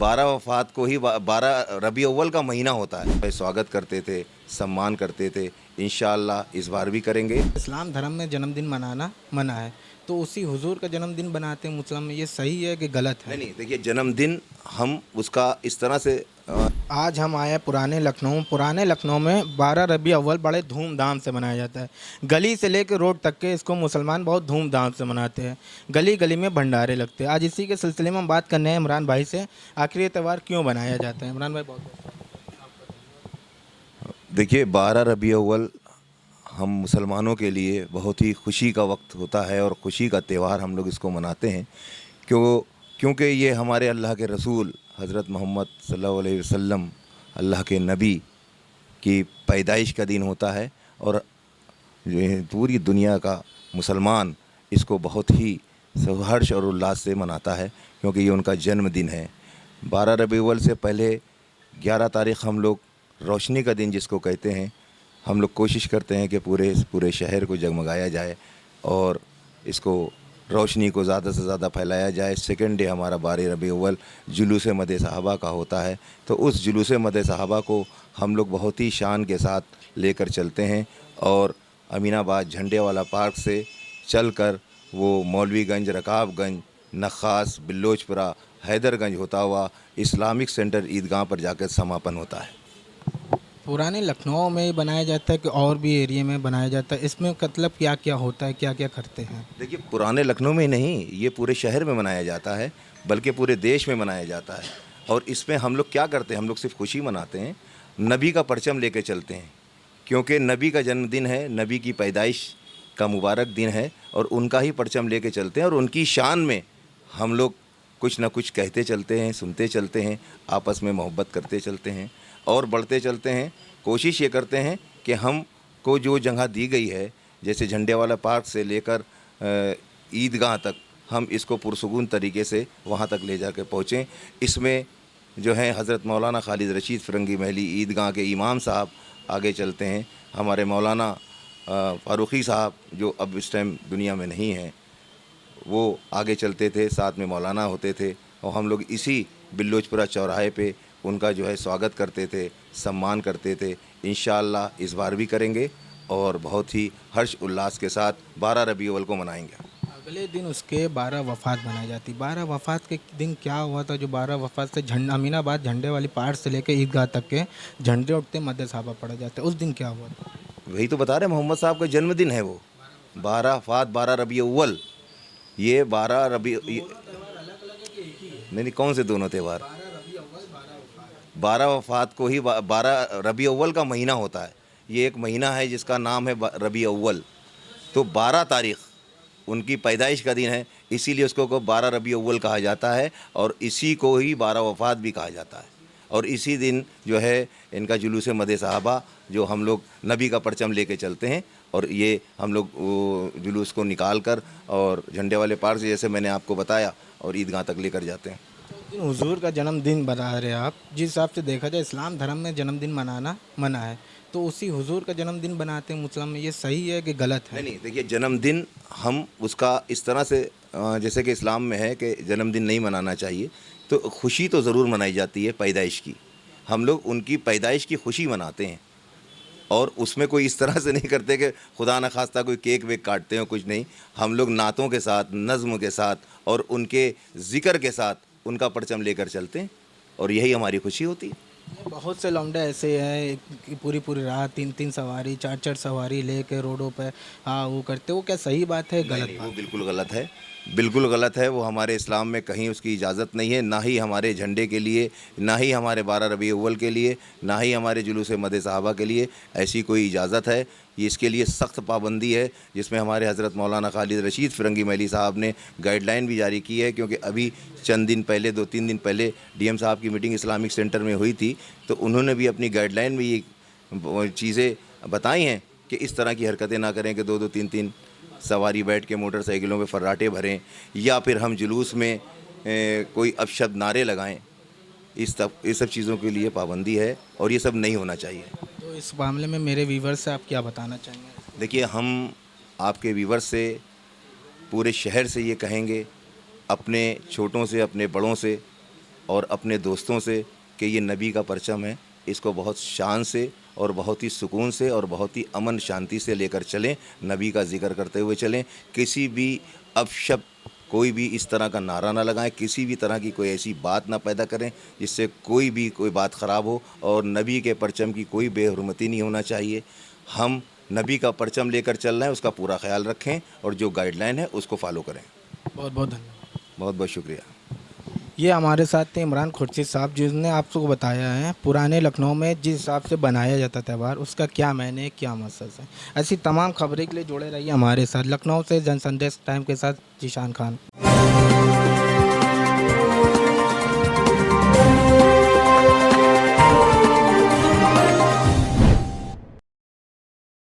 12 वफ़ात को ही 12 रबी अव्वल का महीना होता है। स्वागत करते थे, सम्मान करते थे, इंशाअल्लाह इस बार भी करेंगे। इस्लाम धर्म में जन्मदिन मनाना मना है, तो उसी हुजूर का जन्मदिन बनाते हैं मुसलमान में, ये सही है कि गलत नहीं है? नहीं, देखिए जन्मदिन हम उसका इस तरह से आज हम आए पुराने लखनऊ में 12 रबी अव्वल बड़े धूमधाम से मनाया जाता है। गली से लेकर रोड तक के इसको मुसलमान बहुत धूमधाम से मनाते हैं। गली गली में भंडारे लगते हैं। आज इसी के सिलसिले में हम बात करने हैं इमरान भाई से, आखिर ये त्यौहार क्यों मनाया जाता है? इमरान भाई बहुत देखिए 12 रबी अव्वल हम मुसलमानों के लिए बहुत ही खुशी का वक्त होता है और खुशी का त्यौहार हम लोग इसको मनाते हैं। क्योंकि ये हमारे अल्लाह के रसूल हज़रत मोहम्मद सल्लल्लाहु अलैहि वसल्लम अल्लाह के नबी की पैदाइश का दिन होता है। और जो है पूरी दुनिया का मुसलमान इसको बहुत ही हर्ष और उल्लास से मनाता है, क्योंकि ये उनका जन्मदिन है। 12 रबी अव्वल से पहले 11 तारीख़ हम लोग रोशनी का दिन जिसको कहते हैं, हम लोग कोशिश करते हैं कि पूरे शहर को जगमगाया जाए और इसको रोशनी को ज़्यादा से ज़्यादा फैलाया जाए। सेकंड डे हमारा 12 रबी अव्वल जुलूस मद सहाबा का होता है, तो उस जुलूस मद सहाबा को हम लोग बहुत ही शान के साथ लेकर चलते हैं और अमीनाबाद झंडे वाला पार्क से चलकर वो मौलवीगंज, रकाबगंज, नखास, बिल्लोचपुरा, हैदरगंज होता हुआ इस्लामिक सेंटर ईदगाह पर जाकर समापन होता है। पुराने लखनऊ में ही बनाया जाता है कि और भी एरिया में बनाया जाता है? इसमें मतलब क्या क्या होता है, क्या क्या करते हैं? देखिए पुराने लखनऊ में नहीं, ये पूरे शहर में मनाया जाता है, बल्कि पूरे देश में मनाया जाता है। और इसमें हम लोग क्या करते हैं, हम लोग सिर्फ खुशी मनाते हैं, नबी का परचम लेके चलते हैं, क्योंकि नबी का जन्मदिन है, नबी की पैदाइश का मुबारक दिन है और उनका ही परचम लेके चलते हैं। और उनकी शान में हम लोग कुछ ना कुछ कहते चलते हैं, सुनते चलते हैं, आपस में मोहब्बत करते चलते हैं और बढ़ते चलते हैं। कोशिश ये करते हैं कि हम को जो जगह दी गई है, जैसे झंडे वाला पार्क से लेकर ईदगाह तक, हम इसको पुरसुकून तरीके से वहाँ तक ले जाकर पहुँचें। इसमें जो है हज़रत मौलाना खालिद रशीद फ़िरंगी महली ईदगाह के इमाम साहब आगे चलते हैं। हमारे मौलाना फ़ारूक़ी साहब जो अब इस टाइम दुनिया में नहीं हैं, वो आगे चलते थे, साथ में मौलाना होते थे और हम लोग इसी बिल्लोचपुरा चौराहे पे उनका जो है स्वागत करते थे, सम्मान करते थे। इंशाअल्लाह इस बार भी करेंगे और बहुत ही हर्ष उल्लास के साथ 12 रबी अव्वल को मनाएंगे। अगले दिन उसके 12 वफ़ात मनाई जाती। 12 वफ़ात के दिन क्या हुआ था जो 12 वफ़ात से अमीनाबाद झंडे वाली पार्क से लेकर ईदगाह तक के झंडे उठते मद्दे साहबा पड़ा जाता है, उस दिन क्या हुआ था? वही तो बता रहे, मोहम्मद साहब का जन्मदिन है वो 12 वफ़ात, 12 रबी अव्वल। ये 12 रबी नहीं नहीं, कौन से दोनों त्यौहार? 12 वफ़ात को ही 12 रबी अव्वल का महीना होता है। ये एक महीना है जिसका नाम है रबी अव्वल। तो 12 तारीख़ उनकी पैदाइश का दिन है, इसीलिए उसको 12 रबी अव्वल कहा जाता है और इसी को ही 12 वफ़ात भी कहा जाता है। और इसी दिन जो है इनका जुलूस मद सहाबा, जो हम लोग नबी का परचम लेके चलते हैं और ये हम लोग जुलूस को निकाल कर और झंडे वाले पार्क से, जैसे मैंने आपको बताया, और ईदगाह तक लेकर जाते हैं। दिन हुजूर का जन्मदिन बता रहे हैं आप, जिस हिसाब से देखा जाए इस्लाम धर्म में जन्मदिन मनाना मना है, तो उसी हुजूर का जन्मदिन बनाते हैं मुसलमान में, ये सही है कि गलत है? नहीं नहीं, देखिए जन्मदिन हम उसका इस तरह से जैसे कि इस्लाम में है कि जन्मदिन नहीं मनाना चाहिए, तो खुशी तो ज़रूर मनाई जाती है पैदाइश की। हम लोग उनकी पैदाइश की खुशी मनाते हैं और उसमें कोई इस तरह से नहीं करते कि खुदा न खास्ता कोई केक वेक काटते हो, कुछ नहीं। हम लोग नातों के साथ, नज़्म के साथ और उनके ज़िक्र के साथ उनका परचम लेकर चलते हैं और यही हमारी खुशी होती है। बहुत से लौंडे ऐसे हैं कि पूरी पूरी रात 3-3 सवारी 4-4 सवारी लेके रोडों पे हाँ वो करते, वो क्या सही बात है, नहीं गलत नहीं, वो बात? बिल्कुल गलत है, बिल्कुल गलत है। वो हमारे इस्लाम में कहीं उसकी इजाज़त नहीं है, ना ही हमारे झंडे के लिए, ना ही हमारे 12 रबी अव्वल के लिए, ना ही हमारे जुलूस मद सहाबा के लिए ऐसी कोई इजाज़त है। ये इसके लिए सख्त पाबंदी है, जिसमें हमारे हज़रत मौलाना खालिद रशीद फ़िरंगी महली साहब ने गाइडलाइन भी जारी की है। क्योंकि अभी चंद दिन पहले, 2-3 दिन पहले डीएम साहब की मीटिंग इस्लामिक सेंटर में हुई थी, तो उन्होंने भी अपनी गाइडलाइन में ये चीज़ें बताई हैं कि इस तरह की हरकतें ना करें कि 2-2, 3-3 सवारी बैठ के मोटरसाइकिलों में फर्राटे भरें या फिर हम जुलूस में कोई अपशब्द नारे लगाएं। इस सब चीज़ों के लिए पाबंदी है और ये सब नहीं होना चाहिए। तो इस मामले में मेरे व्यूवर्स से आप क्या बताना चाहेंगे? देखिए हम आपके व्यूवर्स से, पूरे शहर से ये कहेंगे, अपने छोटों से, अपने बड़ों से, और अपने दोस्तों से कि ये नबी का परचम है, इसको बहुत शान से और बहुत ही सुकून से और बहुत ही अमन शांति से लेकर चलें, नबी का जिक्र करते हुए चलें। किसी भी अपशब्द, कोई भी इस तरह का नारा ना लगाएं, किसी भी तरह की कोई ऐसी बात ना पैदा करें जिससे कोई बात ख़राब हो, और नबी के परचम की कोई बेहुरमती नहीं होना चाहिए। हम नबी का परचम लेकर चल रहे हैं, उसका पूरा ख्याल रखें और जो गाइडलाइन है उसको फॉलो करें। बहुत बहुत धन्यवाद। बहुत बहुत शुक्रिया। ये हमारे साथ थे इमरान खुर्शीद साहब, जिसने आपको बताया है पुराने लखनऊ में जिस हिसाब से बनाया जाता त्यौहार, उसका क्या मायने, क्या मकसद है। ऐसी तमाम खबरें के लिए जुड़े रहिए हमारे साथ। लखनऊ से जन संदेश टाइम के साथ जीशान खान।